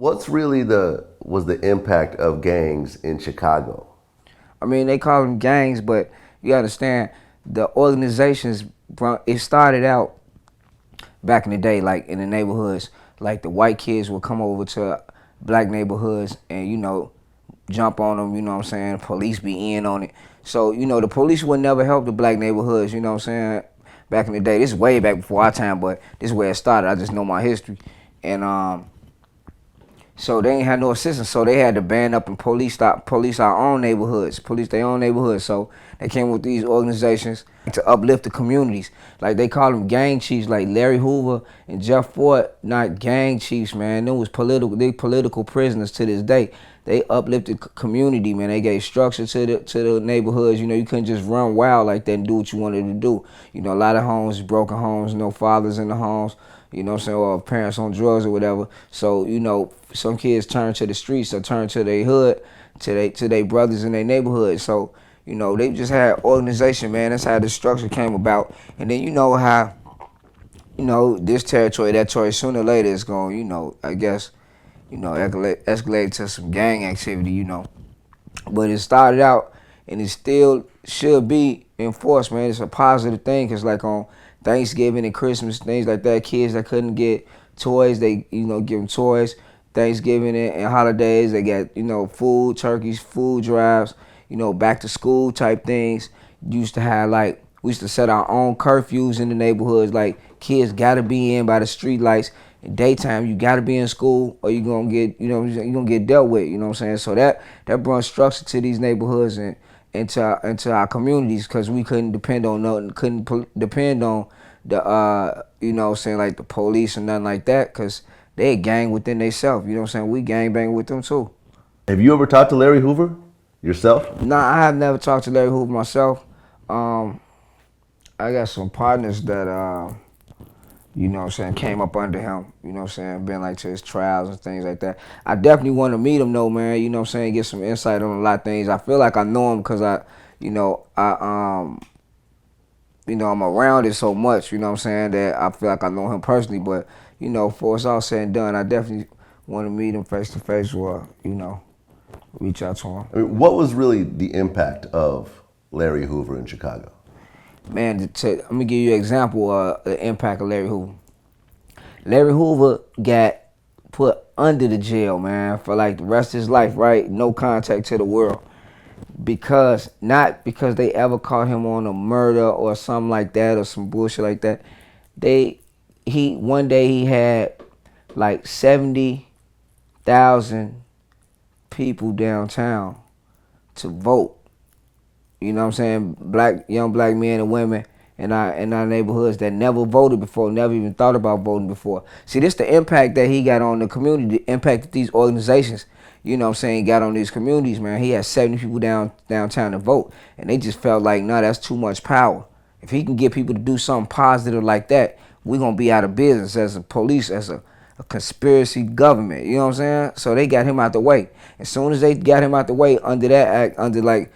What's really was the impact of gangs in Chicago? I mean, they call them gangs, but you understand the organizations. It started out back in the day, like in the neighborhoods, like the white kids would come over to black neighborhoods and jump on them. You know what I'm saying? Police be in on it. So the police would never help the black neighborhoods. You know what I'm saying? Back in the day, this is way back before our time, but this is where it started. I just know my history, and so they ain't had no assistance. So they had to band up and police our own neighborhoods, police their own neighborhoods. So they came with these organizations to uplift the communities. Like they call them gang chiefs, like Larry Hoover and Jeff Ford, not gang chiefs, man. Them was political prisoners to this day. They uplifted community, man. They gave structure to the neighborhoods. You couldn't just run wild like that and do what you wanted to do. A lot of homes, broken homes, no fathers in the homes. You know what I'm saying, or parents on drugs or whatever. So, some kids turn to the streets or turn to their hood, to their brothers in their neighborhood. So, they just had organization, man. That's how the structure came about. And then how, this territory, that territory, sooner or later it's going, I guess, escalate to some gang activity. But it started out, and it still should be enforced, man. It's a positive thing, because like on Thanksgiving and Christmas, things like that, kids that couldn't get toys, they give them toys. Thanksgiving and holidays, they got food, turkeys, food drives, back to school type things. Used to have, like, we used to set our own curfews in the neighborhoods, like kids got to be in by the street lights. In daytime, you got to be in school, or you're gonna get you're gonna get dealt with. You know what I'm saying? So that brought structure to these neighborhoods and into our communities, because we couldn't depend on nothing, depend on the like the police or nothing like that, because they a gang within themselves. You know what I'm saying? We gang bang with them too. Have you ever talked to Larry Hoover yourself? Nah, I have never talked to Larry Hoover myself. Um, I got some partners that came up under him, been like to his trials and things like that. I definitely want to meet him though, man, get some insight on a lot of things. I feel like I know him because I'm around it so much, that I feel like I know him personally. But, before it's all said and done, I definitely want to meet him face to face, or, reach out to him. I mean, what was really the impact of Larry Hoover in Chicago? Man, I'm going to give you an example of the impact of Larry Hoover. Larry Hoover got put under the jail, man, for like the rest of his life, right? No contact to the world. Not because they ever caught him on a murder or something like that, or some bullshit like that. One day he had like 70,000 people downtown to vote. You know what I'm saying? Young black men and women in our neighborhoods that never voted before, never even thought about voting before. See, this the impact that he got on the community, the impact that these organizations, got on these communities, man. He had 70 people downtown to vote, and they just felt like, nah, that's too much power. If he can get people to do something positive like that, we're going to be out of business as a police, as a conspiracy government. You know what I'm saying? So they got him out the way. As soon as they got him out the way under that act, under like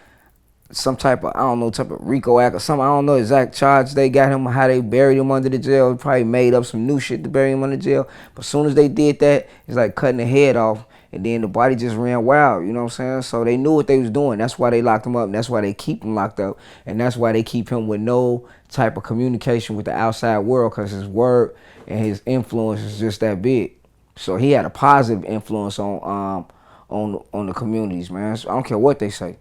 some type of, I don't know, type of RICO act or something. I don't know exact charge they got him, how they buried him under the jail. Probably made up some new shit to bury him under jail. But as soon as they did that, it's like cutting the head off, and then the body just ran wild. You know what I'm saying? So they knew what they was doing. That's why they locked him up, and that's why they keep him locked up, and that's why they keep him with no type of communication with the outside world, because his word and his influence is just that big. So he had a positive influence on the communities, man. So I don't care what they say.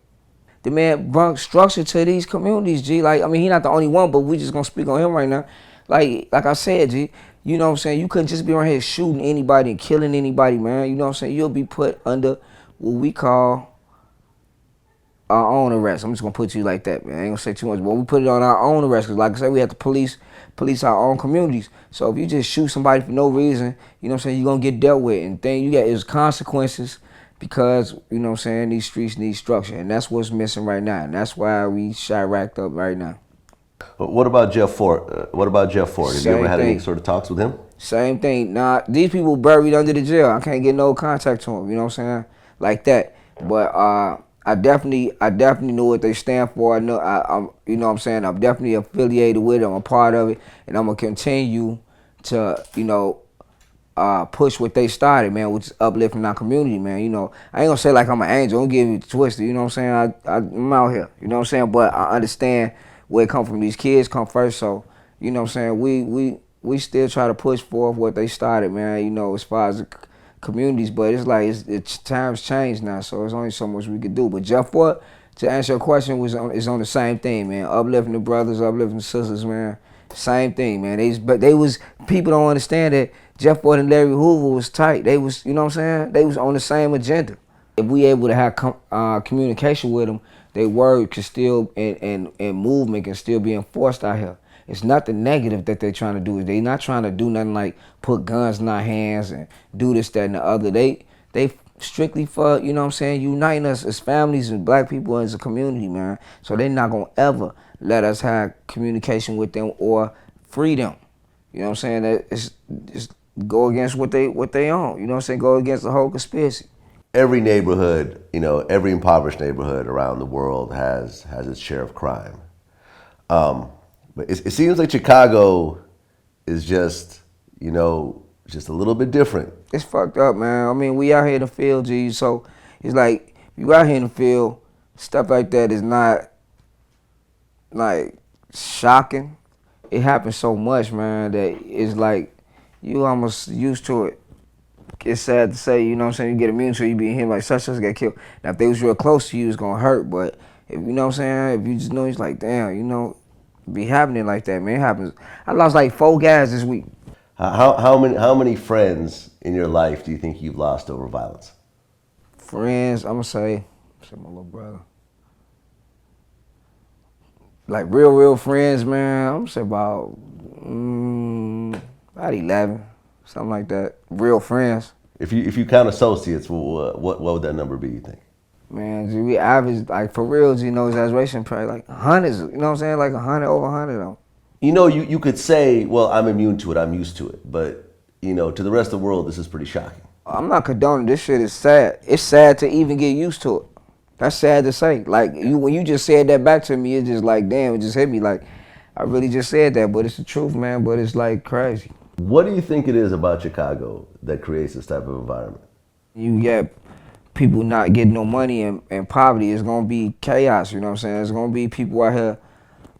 The man brought structure to these communities, G. Like, I mean, he not the only one, but we just gonna speak on him right now. Like I said, G, you know what I'm saying? You couldn't just be around here shooting anybody and killing anybody, man. You know what I'm saying? You'll be put under what we call our own arrest. I'm just gonna put you like that, man. I ain't gonna say too much, but we put it on our own arrest, because like I said, we have to police our own communities. So if you just shoot somebody for no reason, you know what I'm saying, you're gonna get dealt with. And then you got is consequences, because, you know what I'm saying, these streets need structure, and that's what's missing right now, and that's why we racked up right now. What about Jeff Ford? Have you ever had any sort of talks with him? Same thing. Nah, these people buried under the jail. I can't get no contact to them, you know what I'm saying, like that. But I definitely know what they stand for. I know, I'm, you know what I'm saying, I'm definitely affiliated with it. I'm a part of it, and I'm gonna continue to, push what they started, man, which is uplifting our community, man. You know, I ain't gonna say like I'm an angel. Don't get me twisted. You know what I'm saying? I'm out here. You know what I'm saying? But I understand where it come from. These kids come first, so you know what I'm saying. We still try to push forth what they started, man. You know, as far as the communities, but it's like it's times change now, so there's only so much we could do. But Jeff Fort, to answer your question, is on the same thing, man. Uplifting the brothers, uplifting the sisters, man. Same thing, man. But they was people don't understand that Jeff Fort and Larry Hoover was tight. They was, you know what I'm saying? They was on the same agenda. If we able to have communication with them, their word can still and movement can still be enforced out here. It's nothing negative that they're trying to do. They not trying to do nothing like put guns in our hands and do this, that, and the other. They strictly for, you know what I'm saying, uniting us as families and black people as a community, man. So they not gonna ever let us have communication with them or free them. You know what I'm saying? That it's go against what they own. You know what I'm saying? Go against the whole conspiracy. Every neighborhood, you know, every impoverished neighborhood around the world has its share of crime. But it seems like Chicago is just, you know, just a little bit different. It's fucked up, man. I mean, we out here in the field, G, so it's like, you out here in the field, stuff like that is not, like, shocking. It happens so much, man, that it's like, you almost used to it. It's sad to say, you know what I'm saying, you get immune to it, you be in here like such get killed. Now, if they was real close to you, it's gonna hurt, but, if you know what I'm saying, if you just know, it's like, damn, you know, be happening like that, man. It happens. I lost like 4 guys this week. How many friends in your life do you think you've lost over violence? Friends, I'm gonna say my little brother. Like real friends, man. I'm gonna say about 11, something like that. Real friends. If you count associates, what would that number be, you think? Man, G, we average, like for real, you know, exaggeration, probably like hundreds, you know what I'm saying? Like 100, over 100 though. You know, you could say, well, I'm immune to it, I'm used to it. But, you know, to the rest of the world, this is pretty shocking. I'm not condoning this shit. Is sad. It's sad to even get used to it. That's sad to say. Like, when you just said that back to me, it's just like, damn, it just hit me. Like, I really just said that, but it's the truth, man. But it's like crazy. What do you think it is about Chicago that creates this type of environment? You get people not getting no money and poverty. It's going to be chaos, you know what I'm saying? It's going to be people out here,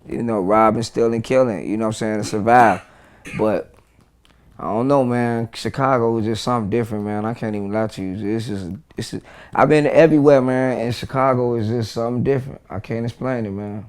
you know, robbing, stealing, killing, you know what I'm saying, to survive. But I don't know, man. Chicago is just something different, man. I can't even lie to you. It's just I've been everywhere, man, and Chicago is just something different. I can't explain it, man.